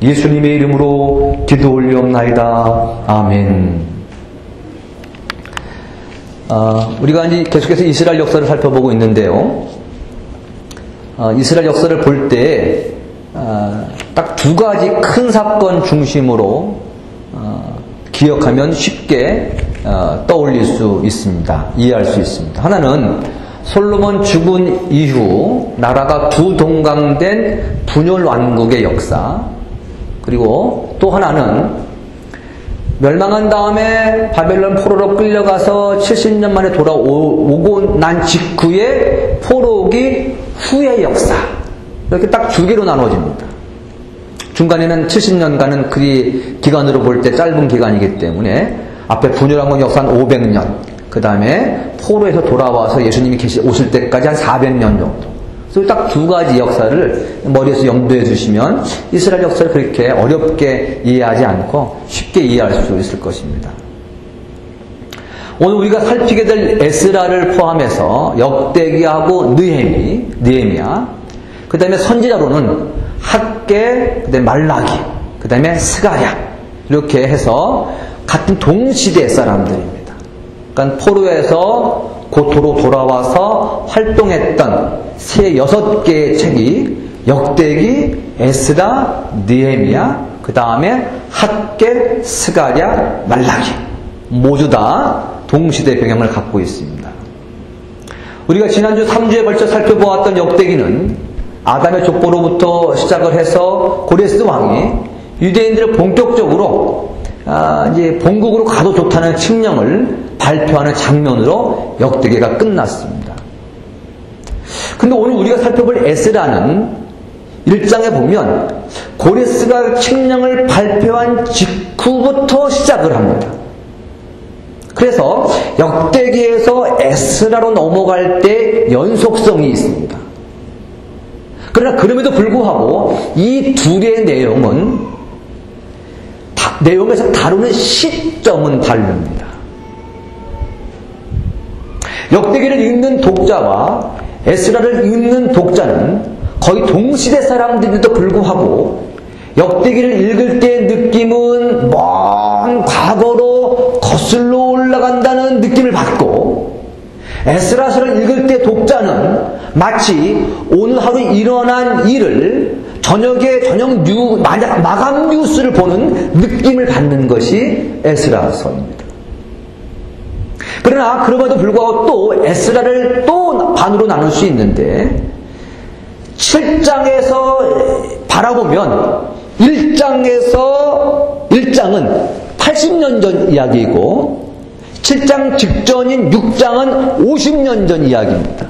예수님의 이름으로 기도 올리옵나이다. 아멘. 우리가 이제 계속해서 이스라엘 역사를 살펴보고 있는데요. 이스라엘 역사를 볼 때 딱 두 가지 큰 사건 중심으로 기억하면 쉽게 떠올릴 수 있습니다. 이해할 수 있습니다. 하나는 솔로몬 죽은 이후 나라가 두 동강된 분열 왕국의 역사, 그리고 또 하나는 멸망한 다음에 바벨론 포로로 끌려가서 70년 만에 돌아오고 난 직후에 포로 오기 후의 역사, 이렇게 딱 두 개로 나눠집니다. 중간에는 70년간은 그 기간으로 볼 때 짧은 기간이기 때문에 앞에 분열왕국 역사는 500년, 그 다음에 포로에서 돌아와서 예수님이 오실 때까지 한 400년 정도. 그래서 딱 두 가지 역사를 머리에서 염두해 두시면 이스라엘 역사를 그렇게 어렵게 이해하지 않고 쉽게 이해할 수 있을 것입니다. 오늘 우리가 살피게 될 에스라를 포함해서 역대기하고 느헤미야, 그 다음에 선지자로는 학개, 그 다음에 말라기, 그 다음에 스가랴, 이렇게 해서 같은 동시대 사람들입니다. 그러니까 포로에서 고토로 돌아와서 활동했던 세 6개의 책이 역대기, 에스라, 느헤미야, 그 다음에 학개, 스가랴, 말라기, 모두 다 동시대 배경을 갖고 있습니다. 우리가 지난주 3주에 걸쳐 살펴보았던 역대기는 아담의 족보로부터 시작을 해서 고레스 왕이 유대인들을 본격적으로 이제 본국으로 가도 좋다는 칙령을 발표하는 장면으로 역대기가 끝났습니다. 근데 오늘 우리가 살펴볼 에스라는 1장에 보면 고레스가 칙령을 발표한 직후부터 시작을 합니다. 그래서 역대기에서 에스라로 넘어갈 때 연속성이 있습니다. 그러나 그럼에도 불구하고 이 둘의 내용에서 다루는 시점은 다릅니다. 역대기를 읽는 독자와 에스라를 읽는 독자는 거의 동시대 사람들에도 불구하고 역대기를 읽을 때의 느낌은 먼 과거로 거슬러 올라간다는 느낌을 받고, 에스라서를 읽을 때 독자는 마치 오늘 하루 일어난 일을 저녁 마감 뉴스를 보는 느낌을 받는 것이 에스라서입니다. 그러나 그럼에도 불구하고 또 에스라를 또 반으로 나눌 수 있는데, 7장에서 바라보면 1장은 80년 전 이야기이고 7장 직전인 6장은 50년 전 이야기입니다.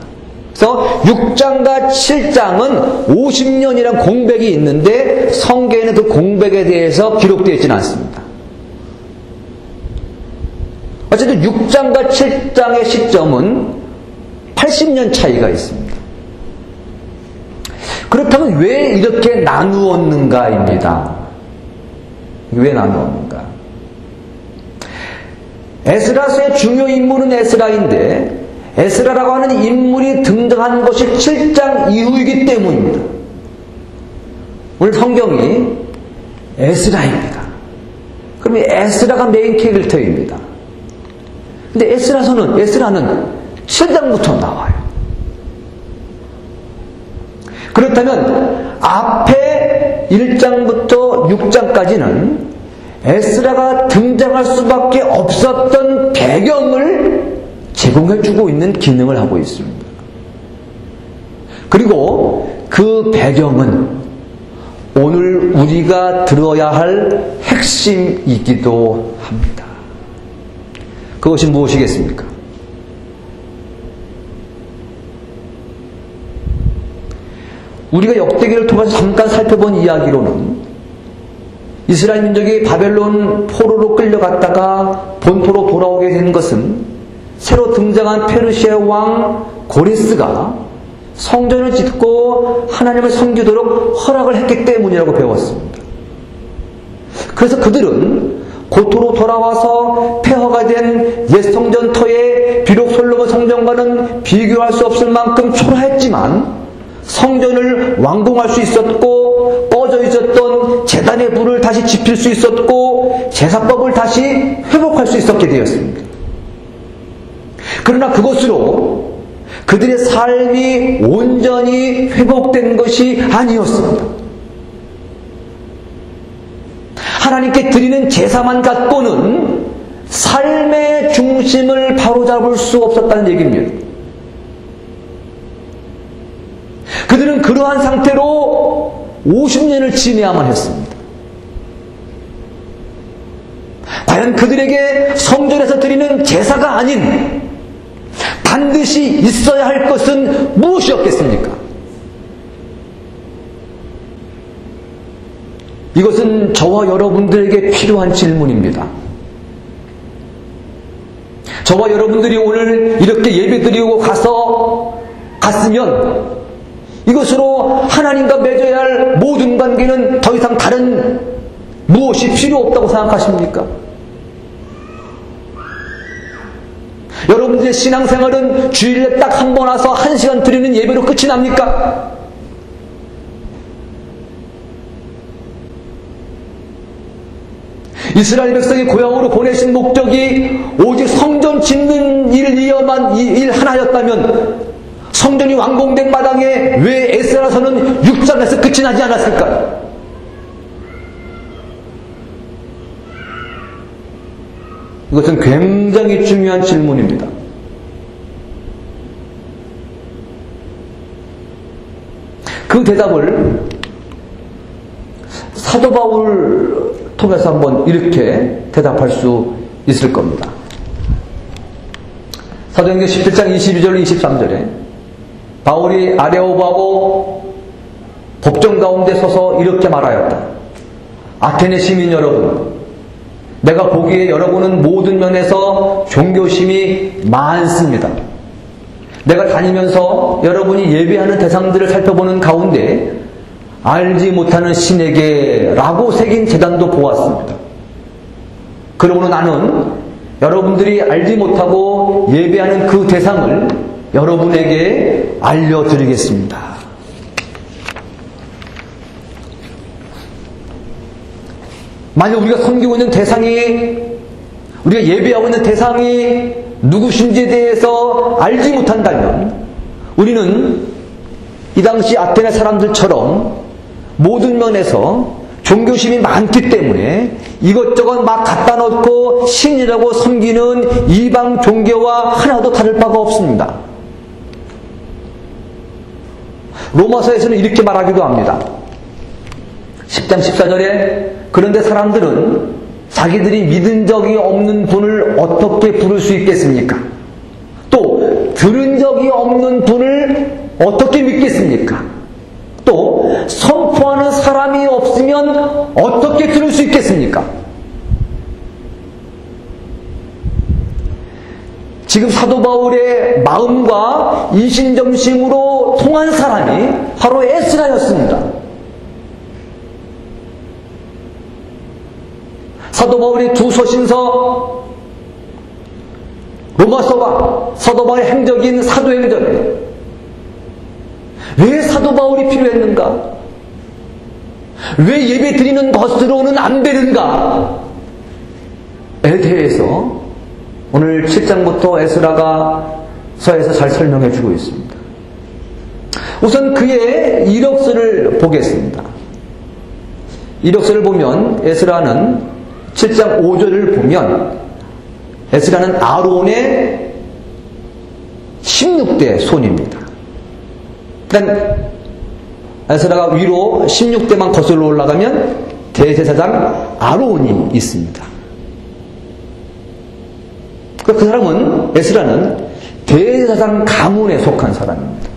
그래서 6장과 7장은 50년이란 공백이 있는데 성경에는 그 공백에 대해서 기록되어 있지는 않습니다. 어쨌든 6장과 7장의 시점은 80년 차이가 있습니다. 그렇다면 왜 이렇게 나누었는가입니다. 왜 나누었는가? 에스라서의 중요 인물은 에스라인데 에스라라고 하는 인물이 등장한 것이 7장 이후이기 때문입니다. 오늘 성경이 에스라입니다. 그럼 에스라가 메인 캐릭터입니다. 근데 에스라는 7장부터 나와요. 그렇다면 앞에 1장부터 6장까지는 에스라가 등장할 수밖에 없었던 배경을 제공해주고 있는 기능을 하고 있습니다. 그리고 그 배경은 오늘 우리가 들어야 할 핵심이기도 합니다. 그것이 무엇이겠습니까? 우리가 역대기를 통해서 잠깐 살펴본 이야기로는 이스라엘 민족이 바벨론 포로로 끌려갔다가 본토로 돌아오게 된 것은 새로 등장한 페르시아 왕 고레스가 성전을 짓고 하나님을 섬기도록 허락을 했기 때문이라고 배웠습니다. 그래서 그들은 고토로 돌아와서 폐허가 된 옛 성전터에 비록 솔로몬 성전과는 비교할 수 없을 만큼 초라했지만 성전을 완공할 수 있었고 꺼져 있었던 제단의 불을 다시 지필 수 있었고 제사법을 다시 회복할 수 있었게 되었습니다. 그러나 그것으로 그들의 삶이 온전히 회복된 것이 아니었습니다. 하나님께 드리는 제사만 갖고는 삶의 중심을 바로잡을 수 없었다는 얘기입니다. 그들은 그러한 상태로 50년을 지내야만 했습니다. 과연 그들에게 성전에서 드리는 제사가 아닌 반드시 있어야 할 것은 무엇이었겠습니까? 이것은 저와 여러분들에게 필요한 질문입니다. 저와 여러분들이 오늘 이렇게 예배드리고 갔으면 이것으로 하나님과 맺어야 할 모든 관계는 더 이상 다른 무엇이 필요 없다고 생각하십니까? 여러분들의 신앙생활은 주일에 딱 한 번 와서 1시간 드리는 예배로 끝이 납니까? 이스라엘 백성이 고향으로 보내신 목적이 오직 성전 짓는 일 하나였다면 성전이 완공된 마당에 왜 에스라서는 6장에서 끝이 나지 않았을까요? 이것은 굉장히 중요한 질문입니다. 그 대답을 사도 바울을 통해서 한번 이렇게 대답할 수 있을 겁니다. 사도행전 17장 22절 23절에 바울이 아레오바고 법정 가운데 서서 이렇게 말하였다. 아테네 시민 여러분, 내가 보기에 여러분은 모든 면에서 종교심이 많습니다. 내가 다니면서 여러분이 예배하는 대상들을 살펴보는 가운데 알지 못하는 신에게 라고 새긴 제단도 보았습니다. 그러므로 나는 여러분들이 알지 못하고 예배하는 그 대상을 여러분에게 알려드리겠습니다. 만약 우리가 섬기고 있는 대상이, 우리가 예배하고 있는 대상이 누구신지에 대해서 알지 못한다면 우리는 이 당시 아테네 사람들처럼 모든 면에서 종교심이 많기 때문에 이것저것 막 갖다 놓고 신이라고 섬기는 이방 종교와 하나도 다를 바가 없습니다. 로마서에서는 이렇게 말하기도 합니다. 10장 14절에 그런데 사람들은 자기들이 믿은 적이 없는 분을 어떻게 부를 수 있겠습니까? 또 들은 적이 없는 분을 어떻게 믿겠습니까? 또 선포하는 사람이 없으면 어떻게 들을 수 있겠습니까? 지금 사도 바울의 마음과 이신점심으로 통한 사람이 바로 에스라였습니다. 사도 바울의 두 서신서 로마서와 사도 바울의 행적인 사도행전에 왜 사도 바울이 필요했는가? 왜 예배 드리는 것으로는 안 되는가에 대해서 오늘 7장부터 에스라가 서에서 잘 설명해 주고 있습니다. 우선 그의 이력서를 보겠습니다. 이력서를 보면 에스라는 7장 5절을 보면 에스라는 아론의 16대 손입니다. 그러니까 에스라가 위로 16대만 거슬러 올라가면 대제사장 아론이 있습니다. 그 사람은, 에스라는 대제사장 가문에 속한 사람입니다.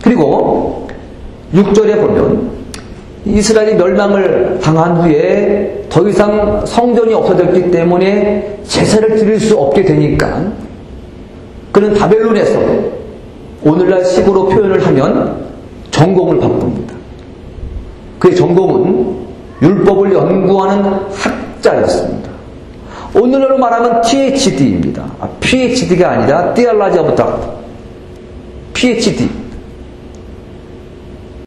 그리고 6절에 보면 이스라엘이 멸망을 당한 후에 더 이상 성전이 없어졌기 때문에 제사를 드릴 수 없게 되니까 그는 바벨론에서 오늘날 식으로 표현을 하면 전공을 바꿉니다. 그의 전공은 율법을 연구하는 학자였습니다. 오늘날로 말하면 PhD입니다. PhD가 아니라 Theology of Doctrine. PhD.